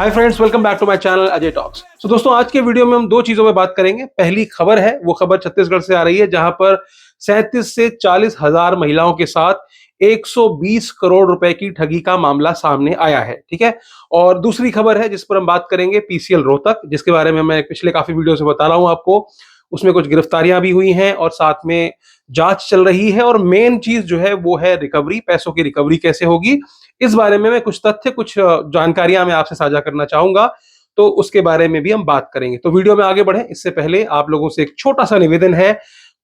Hi friends, welcome back to my channel Ajay talks. दोस्तों, आज के वीडियो में हम दो चीजों पे बात करेंगे। पहली खबर है, वो खबर छत्तीसगढ़ से आ रही है, जहां पर 37 से 40 हजार महिलाओं के साथ 120 करोड़ रुपए की ठगी का मामला सामने आया है। ठीक है। और दूसरी खबर है जिस पर हम बात करेंगे, पीसीएल रोहतक, जिसके बारे में मैं पिछले काफी वीडियो से बता रहा हूं आपको। उसमें कुछ गिरफ्तारियां भी हुई हैं और साथ में जांच चल रही है, और मेन चीज जो है वो है रिकवरी। पैसों की रिकवरी कैसे होगी, इस बारे में मैं कुछ तथ्य, कुछ जानकारियां मैं आपसे साझा करना चाहूंगा। तो उसके बारे में भी हम बात करेंगे। तो वीडियो में आगे बढ़े इससे पहले आप लोगों से एक छोटा सा निवेदन है,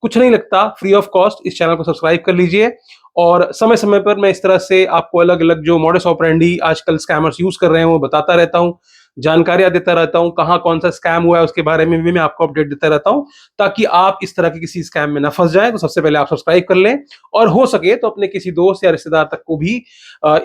कुछ नहीं लगता, फ्री ऑफ कॉस्ट इस चैनल को सब्सक्राइब कर लीजिए। और समय समय पर मैं इस तरह से आपको अलग अलग जो मॉडस ऑपरेंडी आजकल स्कैमर्स यूज कर रहे हैं वो बताता रहता हूं, जानकारियां देता रहता हूं। कहां कौन सा स्कैम हुआ है उसके बारे में भी मैं आपको अपडेट देता रहता हूं, ताकि आप इस तरह के किसी स्कैम में न फंस जाए। तो सबसे पहले आप सब्सक्राइब कर लें, और हो सके तो अपने किसी दोस्त या रिश्तेदार तक को भी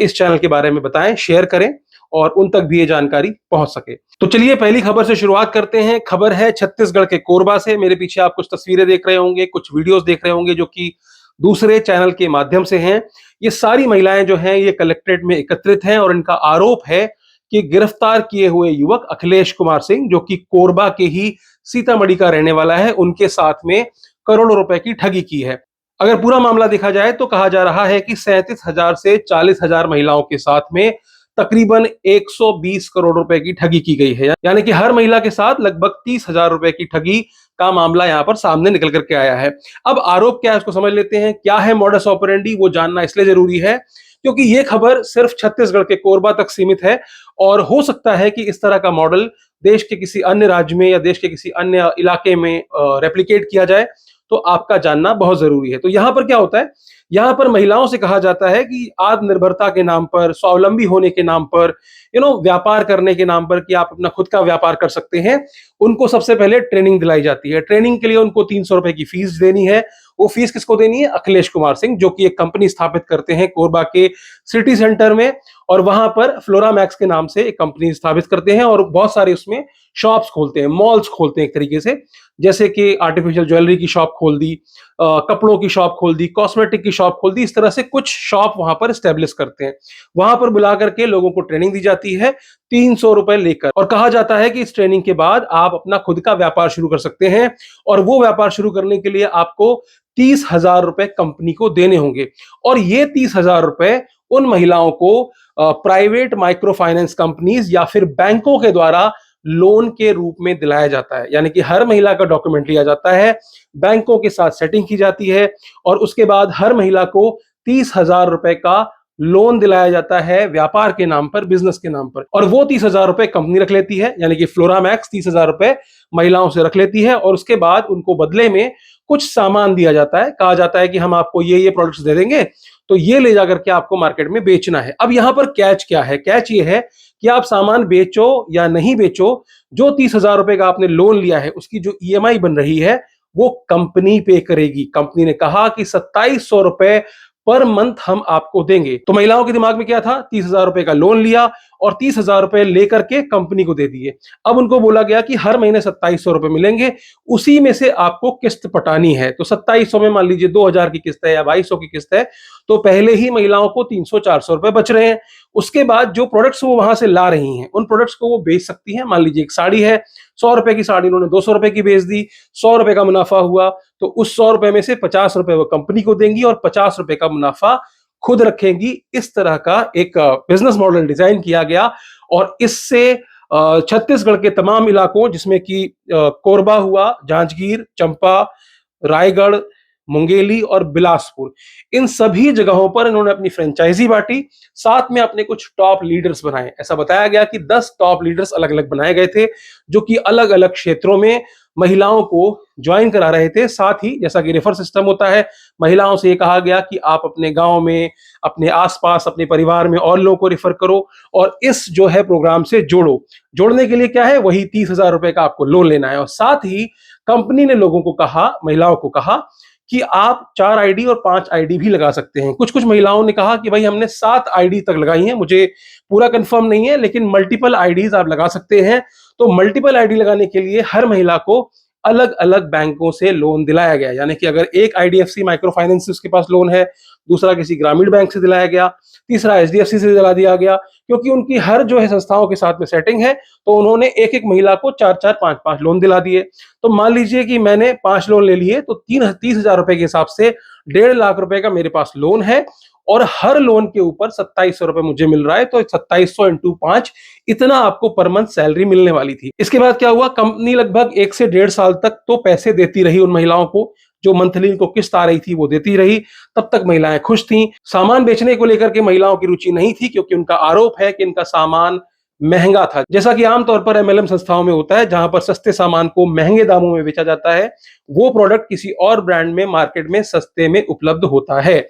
इस चैनल के बारे में बताएं, शेयर करें, और उन तक भी ये जानकारी पहुंच सके। तो चलिए पहली खबर से शुरुआत करते हैं। खबर है छत्तीसगढ़ के कोरबा से। मेरे पीछे आप कुछ तस्वीरें देख रहे होंगे, कुछ वीडियोस देख रहे होंगे जो कि दूसरे चैनल के माध्यम से हैं। ये सारी महिलाएं जो हैं ये कलेक्ट्रेट में एकत्रित हैं, और इनका आरोप है कि गिरफ्तार किए हुए युवक अखिलेश कुमार सिंह, जो कि कोरबा के ही सीतामढ़ी का रहने वाला है, उनके साथ में करोड़ों रुपए की ठगी की है। अगर पूरा मामला देखा जाए तो कहा जा रहा है कि 37,000 से 40,000 महिलाओं के साथ में तकरीबन 120 करोड़ रुपए की ठगी की गई है। यानी कि हर महिला के साथ लगभग 30,000 रुपए की ठगी का मामला यहां पर सामने निकल करके आया है। अब आरोप क्या है उसको समझ लेते हैं। क्या है मॉडस ऑपरेंडी, वो जानना इसलिए जरूरी है क्योंकि ये खबर सिर्फ छत्तीसगढ़ के कोरबा तक सीमित है, और हो सकता है कि इस तरह का मॉडल देश के किसी अन्य राज्य में या देश के किसी अन्य इलाके में रेप्लिकेट किया जाए, तो आपका जानना बहुत जरूरी है। तो यहां पर क्या होता है, यहां पर महिलाओं से कहा जाता है कि आत्मनिर्भरता के नाम पर, स्वावलंबी होने के नाम पर, व्यापार करने के नाम पर, कि आप अपना खुद का व्यापार कर सकते हैं, उनको सबसे पहले ट्रेनिंग दिलाई जाती है। ट्रेनिंग के लिए उनको 300 रुपए की फीस देनी है। वो फीस किसको देनी है? अखिलेश कुमार सिंह, जो कि एक कंपनी स्थापित करते हैं कोरबा के सिटी सेंटर में, और वहां पर फ्लोरा मैक्स के नाम से एक कंपनी स्थापित करते हैं, और बहुत सारे उसमें शॉप्स खोलते हैं, मॉल्स खोलते हैं एक तरीके से। जैसे कि आर्टिफिशियल ज्वेलरी की शॉप खोल दी, कपड़ों की शॉप खोल दी, कॉस्मेटिक की शॉप खोल दी, इस तरह से कुछ शॉप वहां पर स्टेब्लिश करते हैं। वहां पर बुला करके लोगों को ट्रेनिंग दी जाती है 300 रुपए लेकर, और कहा जाता है कि इस ट्रेनिंग के बाद आप अपना खुद का व्यापार शुरू कर सकते हैं, और वो व्यापार शुरू करने के लिए आपको 30,000 रुपए कंपनी को देने होंगे। और ये 30,000 रुपए उन महिलाओं को प्राइवेट माइक्रो फाइनेंस कंपनीज या फिर बैंकों के द्वारा लोन के रूप में दिलाया जाता है। यानी कि हर महिला का डॉक्यूमेंट लिया जाता है, बैंकों के साथ सेटिंग की जाती है, और उसके बाद हर महिला को 30,000 रुपए का लोन दिलाया जाता है व्यापार के नाम पर, बिजनेस के नाम पर। और वो 30,000 रुपए कंपनी रख लेती है, यानी कि फ्लोरा मैक्स 30,000 रुपए महिलाओं से रख लेती है, और उसके बाद उनको बदले में कुछ सामान दिया जाता है। कहा जाता है कि हम आपको ये प्रोडक्ट्स दे देंगे, तो ये ले जाकर के आपको मार्केट में बेचना है। अब यहां पर कैच क्या है? कैच ये है कि आप सामान बेचो या नहीं बेचो, जो 30,000 रुपए का आपने लोन लिया है उसकी जो ईएमआई बन रही है वो कंपनी पे करेगी। कंपनी ने कहा कि 2700 रुपए पर मंथ हम आपको देंगे। तो महिलाओं के दिमाग में क्या था? 30,000 रुपए का लोन लिया और 30,000 रुपए लेकर के कंपनी को दे दिए। अब उनको बोला गया कि हर महीने 2700 रुपए मिलेंगे, उसी में से आपको किस्त पटानी है। तो 2700 में मान लीजिए 2,000 की किस्त है या 2,200 की किस्त है, तो पहले ही महिलाओं को 300-400 रुपए बच रहे हैं। उसके बाद जो प्रोडक्ट्स वो वहां से ला रही हैं, उन प्रोडक्ट्स को वो बेच सकती हैं। मान लीजिए एक साड़ी है, 100 रुपए की साड़ी उन्होंने 200 रुपए की बेच दी, 100 रुपए का मुनाफा हुआ, तो उस 100 रुपए में से 50 रुपए वो कंपनी को देंगी और 50 रुपए का मुनाफा खुद रखेंगी। इस तरह का एक बिजनेस मॉडल डिजाइन किया गया, और इससे छत्तीसगढ़ के तमाम इलाकों, जिसमें कि कोरबा हुआ, जांजगीर, चंपा, रायगढ़, मुंगेली और बिलासपुर, इन सभी जगहों पर इन्होंने अपनी फ्रेंचाइजी बांटी। साथ में अपने कुछ टॉप लीडर्स बनाए। ऐसा बताया गया कि 10 टॉप लीडर्स अलग अलग बनाए गए थे, जो कि अलग अलग क्षेत्रों में महिलाओं को ज्वाइन करा रहे थे। साथ ही जैसा कि रेफर सिस्टम होता है, महिलाओं से ये कहा गया कि आप अपने गांव में, अपने आसपास, अपने परिवार में और लोगों को रेफर करो, और इस जो है प्रोग्राम से जोड़ो। जोड़ने के लिए क्या है? वही 30,000 रुपए का आपको लोन लेना है। और साथ ही कंपनी ने लोगों को कहा, महिलाओं को कहा कि आप 4 आईडी और 5 आईडी भी लगा सकते हैं। कुछ कुछ महिलाओं ने कहा कि भाई हमने 7 आईडी तक लगाई हैं, मुझे पूरा कंफर्म नहीं है, लेकिन मल्टीपल आईडीज आप लगा सकते हैं। तो मल्टीपल आईडी लगाने के लिए हर महिला को अलग अलग बैंकों से लोन दिलाया गया। यानी कि अगर एक आईडीएफसी माइक्रो फाइनेंस से उसके पास लोन है, दूसरा किसी ग्रामीण बैंक से दिलाया गया, तीसरा एचडीएफसी से दिला दिया गया, क्योंकि उनकी हर जो है संस्थाओं के साथ में सेटिंग है, तो उन्होंने एक एक महिला को 4-4, 5-5 लोन दिला दिए। तो मान लीजिए कि मैंने 5 लोन ले लिए, तो 30,000 रुपए के हिसाब से 1.5 लाख रुपए का मेरे पास लोन है और हर लोन के ऊपर 2700 रुपए मुझे मिल रहा है। तो 2700 इंटू 5, इतना आपको पर मंथ सैलरी मिलने वाली थी। इसके बाद क्या हुआ, कंपनी लगभग 1 से 1.5 साल तक तो पैसे देती रही उन महिलाओं को, जो मंथली इनको किस्त आ रही थी वो देती रही। तब तक महिलाएं खुश थीं। सामान बेचने को लेकर के महिलाओं की रुचि नहीं थी, क्योंकि उनका आरोप है कि इनका सामान महंगा था। जैसा कि आमतौर पर एमएलएम संस्थाओं में होता है, जहां पर सस्ते सामान को महंगे दामों में बेचा जाता है, वो प्रोडक्ट किसी और ब्रांड में मार्केट में सस्ते में उपलब्ध होता है।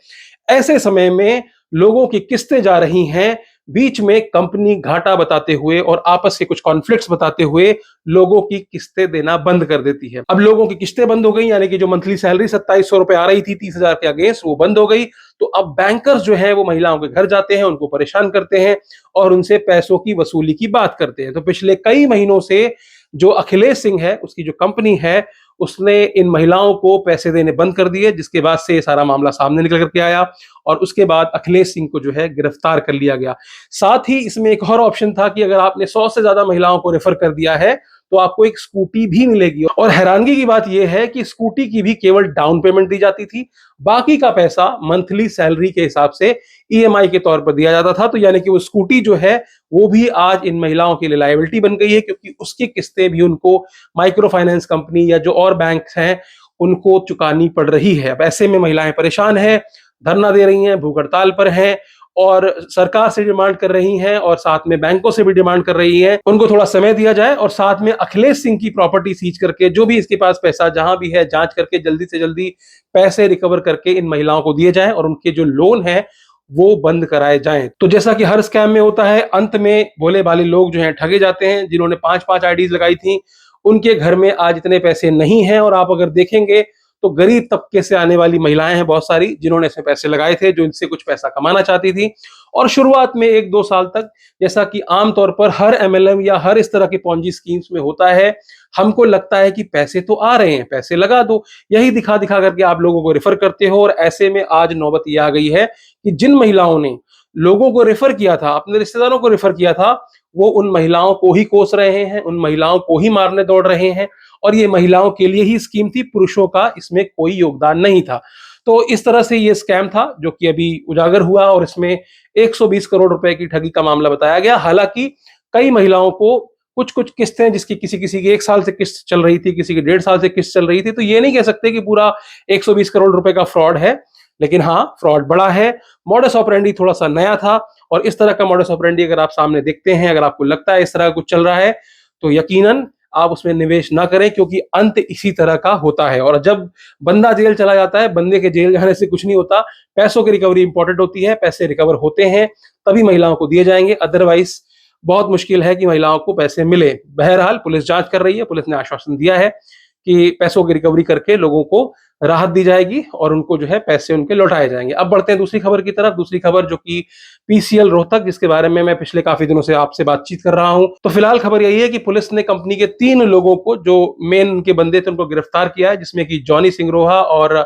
ऐसे समय में लोगों की किस्तें जा रही हैं, बीच में कंपनी घाटा बताते हुए और आपस के कुछ कॉन्फ्लिक्ट्स बताते हुए लोगों की किस्तें देना बंद कर देती है। अब लोगों की किस्तें बंद हो गई, यानी कि जो मंथली सैलरी 2700 रुपए आ रही थी 30,000 के अगेंस्ट, वो बंद हो गई। तो अब बैंकर्स जो है वो महिलाओं के घर जाते हैं, उनको परेशान करते हैं और उनसे पैसों की वसूली की बात करते हैं। तो पिछले कई महीनों से जो अखिलेश सिंह है, उसकी जो कंपनी है, उसने इन महिलाओं को पैसे देने बंद कर दिए, जिसके बाद से ये सारा मामला सामने निकल करके आया और उसके बाद अखिलेश सिंह को जो है गिरफ्तार कर लिया गया। साथ ही इसमें एक और ऑप्शन था कि अगर आपने 100 से ज्यादा महिलाओं को रेफर कर दिया है, तो आपको एक स्कूटी भी मिलेगी। और हैरानगी की बात यह है कि स्कूटी की भी केवल डाउन पेमेंट दी जाती थी, बाकी का पैसा मंथली सैलरी के हिसाब से ईएमआई के तौर पर दिया जाता था। तो यानी कि वो स्कूटी जो है वो भी आज इन महिलाओं के लिए लायबिलिटी बन गई है, क्योंकि उसकी किस्तें भी उनको माइक्रो फाइनेंस कंपनी या जो और बैंक हैं उनको चुकानी पड़ रही है। अब ऐसे में महिलाएं परेशान हैं, धरना दे रही हैं, भूख हड़ताल पर हैं और सरकार से डिमांड कर रही हैं और साथ में बैंकों से भी डिमांड कर रही हैं, उनको थोड़ा समय दिया जाए और साथ में अखिलेश सिंह की प्रॉपर्टी सीज करके, जो भी इसके पास पैसा जहां भी है, जांच करके जल्दी से जल्दी पैसे रिकवर करके इन महिलाओं को दिए जाएं और उनके जो लोन है वो बंद कराए जाएं। तो जैसा कि हर स्कैम में होता है, अंत में भोले भाले लोग जो हैं ठगे जाते हैं। जिन्होंने 5-5 आईडीज लगाई थी, उनके घर में आज इतने पैसे नहीं हैं और आप अगर देखेंगे तो गरीब तबके से आने वाली महिलाएं हैं बहुत सारी, जिन्होंने इसमें पैसे लगाए थे, जो इनसे कुछ पैसा कमाना चाहती थी। और शुरुआत में 1-2 साल तक, जैसा कि आमतौर पर हर एमएलएम या हर इस तरह के पॉन्जी स्कीम्स में होता है, हमको लगता है कि पैसे तो आ रहे हैं, पैसे लगा दो, यही दिखा दिखा करके आप लोगों को रेफर करते हो। और ऐसे में आज नौबत ये आ गई है कि जिन महिलाओं ने लोगों को रेफर किया था, अपने रिश्तेदारों को रेफर किया था, वो उन महिलाओं को ही कोस रहे हैं, उन महिलाओं को ही मारने दौड़ रहे हैं। और ये महिलाओं के लिए ही स्कीम थी, पुरुषों का इसमें कोई योगदान नहीं था। तो इस तरह से ये स्कैम था जो कि अभी उजागर हुआ और इसमें 120 करोड़ रुपए की ठगी का मामला बताया गया। हालांकि कई महिलाओं को कुछ कुछ किस्तें, जिसकी किसी किसी की 1 साल से किस्त चल रही थी, किसी की 1.5 साल से किस्त चल रही थी, तो ये नहीं कह सकते कि पूरा 120 करोड़ रुपए का फ्रॉड है। लेकिन हाँ, फ्रॉड बड़ा है, मॉडस ऑपरेंडी थोड़ा सा नया था। और इस तरह का मॉडस ऑपरेंडी अगर आप सामने देखते हैं, अगर आपको लगता है इस तरह का कुछ चल रहा है, तो यकीनन आप उसमें निवेश ना करें, क्योंकि अंत इसी तरह का होता है। और जब बंदा जेल चला जाता है, बंदे के जेल जाने से कुछ नहीं होता, पैसों की रिकवरी इंपॉर्टेंट होती है। पैसे रिकवर होते हैं तभी महिलाओं को दिए जाएंगे, अदरवाइज बहुत मुश्किल है कि महिलाओं को पैसे मिले। बहरहाल पुलिस जांच कर रही है, पुलिस ने आश्वासन दिया है कि पैसों की रिकवरी करके लोगों को राहत दी जाएगी और उनको जो है पैसे उनके लौटाए जाएंगे। अब बढ़ते हैं दूसरी खबर की तरफ। दूसरी खबर जो कि पीसीएल रोहतक, जिसके बारे में मैं पिछले काफी दिनों से आपसे बातचीत कर रहा हूं। तो फिलहाल खबर यही है कि पुलिस ने कंपनी के 3 लोगों को, जो मेन उनके बंदे थे, उनको गिरफ्तार किया है, जिसमें कि जॉनी सिंगरोहा और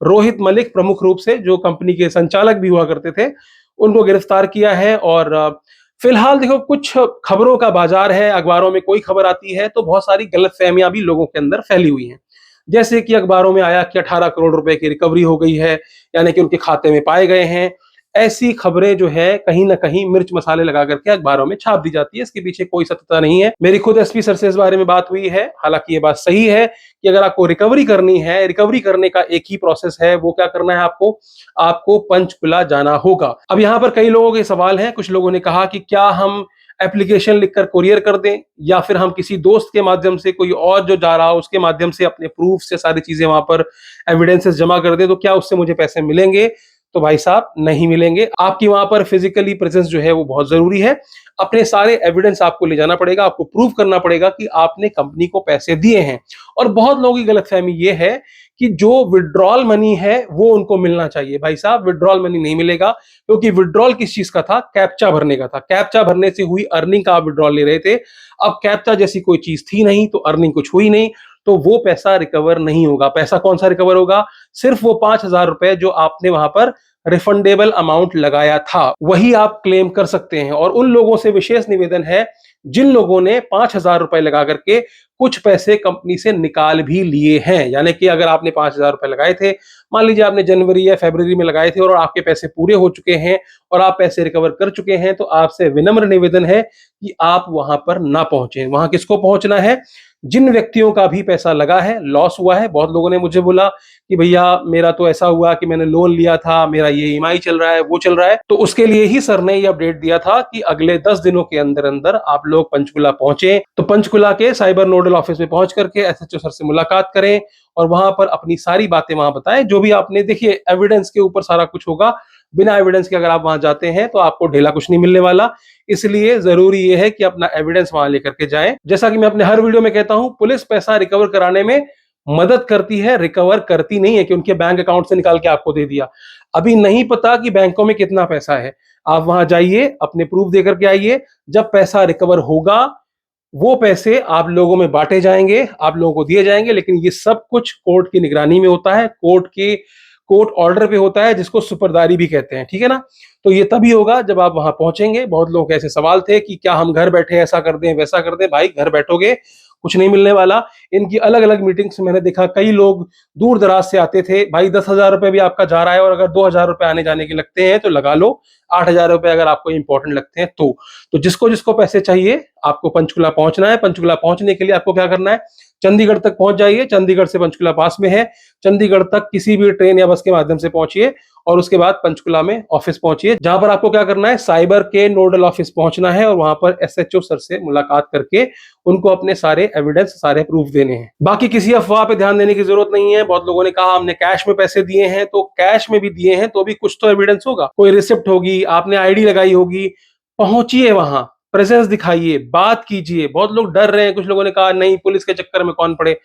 रोहित मलिक प्रमुख रूप से, जो कंपनी के संचालक भी हुआ करते थे, उनको गिरफ्तार किया है। और फिलहाल देखो, कुछ खबरों का बाजार है, अखबारों में कोई खबर आती है तो बहुत सारी गलतफहमियां भी लोगों के अंदर फैली हुई हैं। जैसे कि अखबारों में आया कि 18 करोड़ रुपए की रिकवरी हो गई है, यानी कि उनके खाते में पाए गए हैं। ऐसी खबरें जो है कहीं ना कहीं मिर्च मसाले लगा करके अखबारों में छाप दी जाती है, इसके पीछे कोई सत्यता नहीं है। मेरी खुद एसपी सर से इस बारे में बात हुई है। हालांकि ये बात सही है कि अगर आपको रिकवरी करनी है, रिकवरी करने का एक ही प्रोसेस है, वो क्या करना है, आपको पंचकुला जाना होगा। अब यहाँ पर कई लोगों के सवाल हैं। कुछ लोगों ने कहा कि क्या हम एप्लीकेशन लिखकर कुरियर कर दें, या फिर हम किसी दोस्त के माध्यम से, कोई और जो जा रहा हो उसके माध्यम से अपने प्रूफ से सारी चीजें वहां पर एविडेंसेस जमा कर दें, तो क्या उससे मुझे पैसे मिलेंगे? तो भाई साहब, नहीं मिलेंगे। आपकी वहां पर फिजिकली प्रेजेंस जो है वो बहुत जरूरी है। अपने सारे एविडेंस आपको ले जाना पड़ेगा, आपको प्रूव करना पड़ेगा कि आपने कंपनी को पैसे दिए हैं। और बहुत लोगों की गलतफहमी ये है कि जो विड्रॉल मनी है वो उनको मिलना चाहिए। भाई साहब, विड्रॉल मनी नहीं मिलेगा, क्योंकि विड्रॉल किस चीज का था? कैप्चा भरने का था। कैप्चा भरने से हुई अर्निंग का आप विड्रॉल ले रहे थे। अब कैप्चा जैसी कोई चीज थी नहीं, तो अर्निंग कुछ हुई नहीं, तो वो पैसा रिकवर नहीं होगा। पैसा कौन सा रिकवर होगा? सिर्फ वो 5,000 रुपए जो आपने वहां पर रिफंडेबल अमाउंट लगाया था वही आप क्लेम कर सकते हैं। और उन लोगों से विशेष निवेदन है जिन लोगों ने 5,000 रुपए लगा करके कुछ पैसे कंपनी से निकाल भी लिए हैं। यानी कि अगर आपने 5,000 रुपए लगाए थे, मान लीजिए आपने जनवरी या फरवरी में लगाए थे और आपके पैसे पूरे हो चुके हैं और आप पैसे रिकवर कर चुके हैं, तो आपसे विनम्र निवेदन है कि आप वहां पर ना पहुंचे। वहां किसको पहुंचना है? जिन व्यक्तियों का भी पैसा लगा है, लॉस हुआ है। बहुत लोगों ने मुझे बोला कि भैया मेरा तो ऐसा हुआ कि मैंने लोन लिया था, मेरा ये ईएमआई चल रहा है, वो चल रहा है। तो उसके लिए ही सर ने ये अपडेट दिया था कि अगले 10 दिनों के अंदर अंदर आप लोग पंचकुला पहुंचे। तो पंचकुला के साइबर नोडल ऑफिस में पहुंच करके एसएचओ सर से मुलाकात करें और वहां पर अपनी सारी बातें वहां बताएं। जो भी आपने, देखिए एविडेंस के ऊपर सारा कुछ होगा, बिना एविडेंस के अगर आप वहां जाते हैं तो आपको ढेला कुछ नहीं मिलने वाला। इसलिए जरूरी यह है कि अपना एविडेंस वहां लेकर के जाएं। जैसा कि मैं अपने हर वीडियो में कहता हूं, पुलिस पैसा रिकवर कराने में मदद करती है, रिकवर करती नहीं है कि उनके बैंक अकाउंट से निकाल के आपको दे दिया। अभी नहीं पता कि बैंकों में कितना पैसा है, आप वहां जाइए, अपने प्रूफ देकर के आइए। जब पैसा रिकवर होगा वो पैसे आप लोगों में बांटे जाएंगे, आप लोगों को दिए जाएंगे। लेकिन ये सब कुछ कोर्ट की निगरानी में होता है, कोर्ट ऑर्डर पे होता है, जिसको सुपरदारी भी कहते हैं, ठीक है ना। तो ये तभी होगा जब आप वहां पहुंचेंगे। बहुत लोगों के ऐसे सवाल थे कि क्या हम घर बैठे ऐसा कर दें वैसा कर दें। भाई घर बैठोगे कुछ नहीं मिलने वाला। इनकी अलग अलग मीटिंग्स मैंने देखा, कई लोग दूर दराज से आते थे। भाई 10,000 रुपए भी आपका जा रहा है और अगर 2,000 रुपए आने जाने के लगते हैं तो लगा लो, 8,000 रुपए अगर आपको इंपॉर्टेंट लगते हैं तो जिसको जिसको पैसे चाहिए आपको पंचकुला पहुंचना है। पंचकुला पहुंचने के लिए आपको क्या करना है? चंडीगढ़ तक पहुंच जाइए, चंडीगढ़ से पंचकुला पास में है। चंडीगढ़ तक किसी भी ट्रेन या बस के माध्यम से पहुंचिए और उसके बाद पंचकुला में ऑफिस पहुंचिए, जहां पर आपको क्या करना है? साइबर के नोडल ऑफिस पहुंचना है और वहां पर एसएचओ सर से मुलाकात करके उनको अपने सारे एविडेंस, सारे प्रूफ देने हैं। बाकी किसी अफवाह पे ध्यान देने की जरूरत नहीं है। बहुत लोगों ने कहा हमने कैश में पैसे दिए हैं, तो कैश में भी दिए हैं तो भी कुछ तो एविडेंस होगा, कोई रिसिप्ट होगी, आपने आईडी लगाई होगी। पहुंचिए वहां, प्रेजेंस दिखाइए, बात कीजिए। बहुत लोग डर रहे हैं, कुछ लोगों ने कहा नहीं पुलिस के चक्कर में कौन पड़े।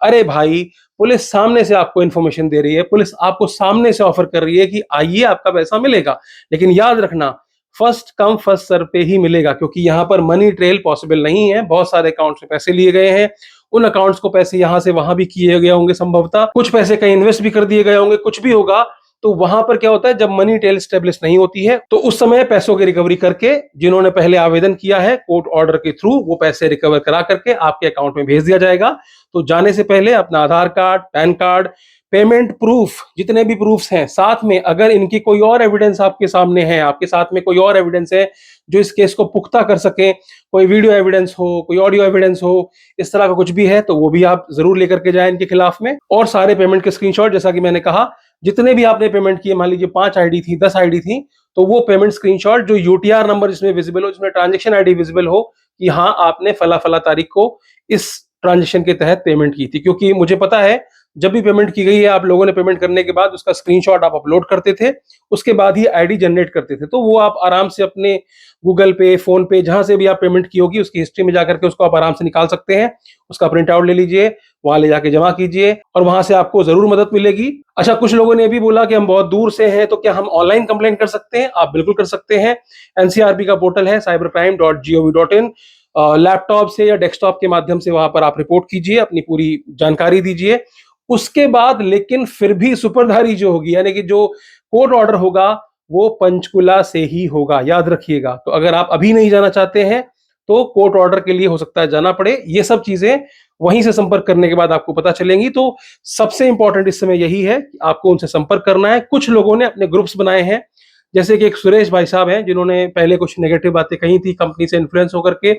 अरे भाई, पुलिस सामने से आपको इंफॉर्मेशन दे रही है, पुलिस आपको सामने से ऑफर कर रही है कि आइए आपका पैसा मिलेगा। लेकिन याद रखना, फर्स्ट कम फर्स्ट सर्व पे ही मिलेगा, क्योंकि यहां पर मनी ट्रेल पॉसिबल नहीं है। बहुत सारे अकाउंट से पैसे लिए गए हैं, उन अकाउंट्स को पैसे यहां से वहां भी किए गए होंगे संभवतः, कुछ पैसे कहीं इन्वेस्ट भी कर दिए गए होंगे, कुछ भी होगा। तो वहां पर क्या होता है, जब मनी टेल स्टेब्लिश नहीं होती है तो उस समय पैसों की रिकवरी करके जिन्होंने पहले आवेदन किया है कोर्ट ऑर्डर के थ्रू, वो पैसे रिकवर करा करके आपके अकाउंट में भेज दिया जाएगा। तो जाने से पहले अपना Aadhaar card, PAN card, payment proof, जितने भी प्रूफ्स हैं साथ में, अगर इनकी कोई और एविडेंस आपके सामने है, आपके साथ में कोई और एविडेंस है जो इस केस को पुख्ता कर सके, कोई वीडियो एविडेंस हो, कोई ऑडियो एविडेंस हो, इस तरह का कुछ भी है तो वो भी आप जरूर लेकर के जाएं इनके खिलाफ में। और सारे पेमेंट के स्क्रीनशॉट, जैसा कि मैंने कहा, जितने भी आपने पेमेंट किए, मान लीजिए 5 आईडी थी, 10 आईडी थी, तो वो पेमेंट स्क्रीनशॉट जो यूटीआर नंबर जिसमें विजिबल हो, जिसमें ट्रांजेक्शन आईडी विजिबल हो कि हाँ आपने फला फला तारीख को इस ट्रांजेक्शन के तहत पेमेंट की थी। क्योंकि मुझे पता है जब भी पेमेंट की गई है, आप लोगों ने पेमेंट करने के बाद उसका स्क्रीनशॉट आप अपलोड करते थे, उसके बाद ही आईडी जनरेट करते थे। तो वो आप आराम से अपने गूगल पे, फोन पे, जहां से भी आप पेमेंट की होगी उसकी हिस्ट्री में जाकर के उसको आप आराम से निकाल सकते हैं। उसका प्रिंट आउट ले लीजिए, वहां ले जाके जमा कीजिए और वहां से आपको जरूर मदद मिलेगी। अच्छा, कुछ लोगों ने भी बोला कि हम बहुत दूर से हैं तो क्या हम ऑनलाइन कंप्लेंट कर सकते हैं? आप बिल्कुल कर सकते हैं। एनसीआरबी का पोर्टल है cybercrime.gov.in, लैपटॉप से या डेस्कटॉप के माध्यम से वहां पर आप रिपोर्ट कीजिए, अपनी पूरी जानकारी दीजिए। उसके बाद लेकिन फिर भी सुपरधारी जो होगी, यानी कि जो कोर्ट ऑर्डर होगा, वो पंचकुला से ही होगा, याद रखिएगा। तो अगर आप अभी नहीं जाना चाहते हैं तो कोर्ट ऑर्डर के लिए हो सकता है जाना पड़े। ये सब चीजें वहीं से संपर्क करने के बाद आपको पता चलेंगी। तो सबसे इंपॉर्टेंट इस समय यही है कि आपको उनसे संपर्क करना है। कुछ लोगों ने अपने ग्रुप्स बनाए हैं, जैसे कि एक सुरेश भाई साहब हैं जिन्होंने पहले कुछ नेगेटिव बातें कही थी कंपनी से इन्फ्लुएंस होकर के।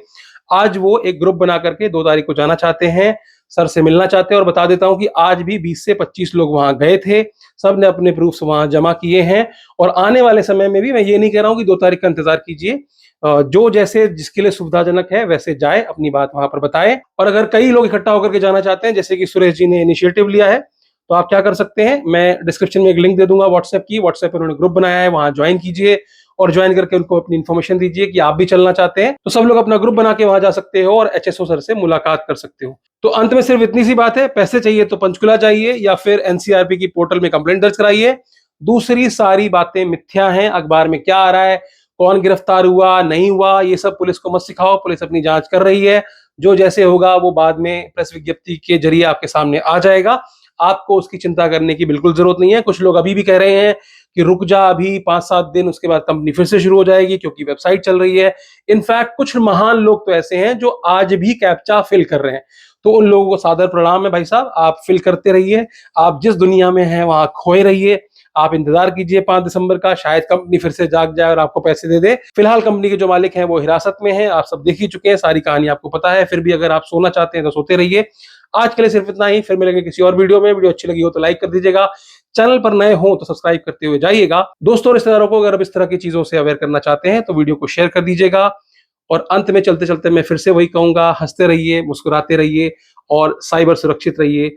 आज वो एक ग्रुप बना करके 2 तारीख को जाना चाहते हैं, सर से मिलना चाहते हैं। और बता देता हूं कि आज भी 20 से 25 लोग वहां गए थे, सब ने अपने प्रूफ्स वहां जमा किए हैं। और आने वाले समय में भी मैं ये नहीं कह रहा हूं कि 2 तारीख का इंतजार कीजिए, जो जैसे जिसके लिए सुविधाजनक है वैसे जाए, अपनी बात वहां पर बताएं। और अगर कई लोग इकट्ठा होकर के जाना चाहते हैं, जैसे कि सुरेश जी ने इनिशिएटिव लिया है, तो आप क्या कर सकते हैं, मैं डिस्क्रिप्शन में एक लिंक दे दूंगा व्हाट्सएप की। व्हाट्सएप पर उन्होंने ग्रुप बनाया है, वहां ज्वाइन कीजिए और ज्वाइन करके उनको अपनी इन्फॉर्मेशन दीजिए कि आप भी चलना चाहते हैं। तो सब लोग अपना ग्रुप बना के वहां जा सकते हो और एचएसओ सर से मुलाकात कर सकते हो। तो अंत में सिर्फ इतनी सी बात है, पैसे चाहिए तो पंचकुला जाइए या फिर एनसीआरबी की पोर्टल में कंप्लेंट दर्ज कराइए। दूसरी सारी बातें मिथ्या हैं। अखबार में क्या आ रहा है, कौन गिरफ्तार हुआ नहीं हुआ, ये सब पुलिस को मत सिखाओ। पुलिस अपनी जांच कर रही है, जो जैसे होगा वो बाद में प्रेस विज्ञप्ति के जरिए आपके सामने आ जाएगा। आपको उसकी चिंता करने की बिल्कुल जरूरत नहीं है। कुछ लोग अभी भी कह रहे हैं कि रुक जा अभी 5-7 दिन, उसके बाद कंपनी फिर से शुरू हो जाएगी क्योंकि वेबसाइट चल रही है। इनफैक्ट कुछ महान लोग तो ऐसे हैं जो आज भी कैप्चा फिल कर रहे हैं। तो उन लोगों को सादर प्रणाम है भाई साहब, आप फिल करते रहिए, आप जिस दुनिया में हैं वहां खोए रहिए। आप इंतजार कीजिए 5 दिसंबर का, शायद कंपनी फिर से जाग जाए और आपको पैसे दे दे। फिलहाल कंपनी के जो मालिक हैं वो हिरासत में हैं, आप सब देख ही चुके हैं, सारी कहानी आपको पता है। फिर भी अगर आप सोना चाहते हैं तो सोते रहिए। आज के लिए सिर्फ इतना ही, फिर मिलेंगे किसी और वीडियो में। वीडियो अच्छी लगी हो तो लाइक कर दीजिएगा, चैनल पर नए हो तो सब्सक्राइब करते हुए जाइएगा। दोस्तों रिश्तेदारों को अगर आप इस तरह की चीजों से अवेयर करना चाहते हैं तो वीडियो को शेयर कर दीजिएगा। और अंत में चलते चलते मैं फिर से वही कहूंगा, हंसते रहिए, मुस्कुराते रहिए और साइबर सुरक्षित रहिए।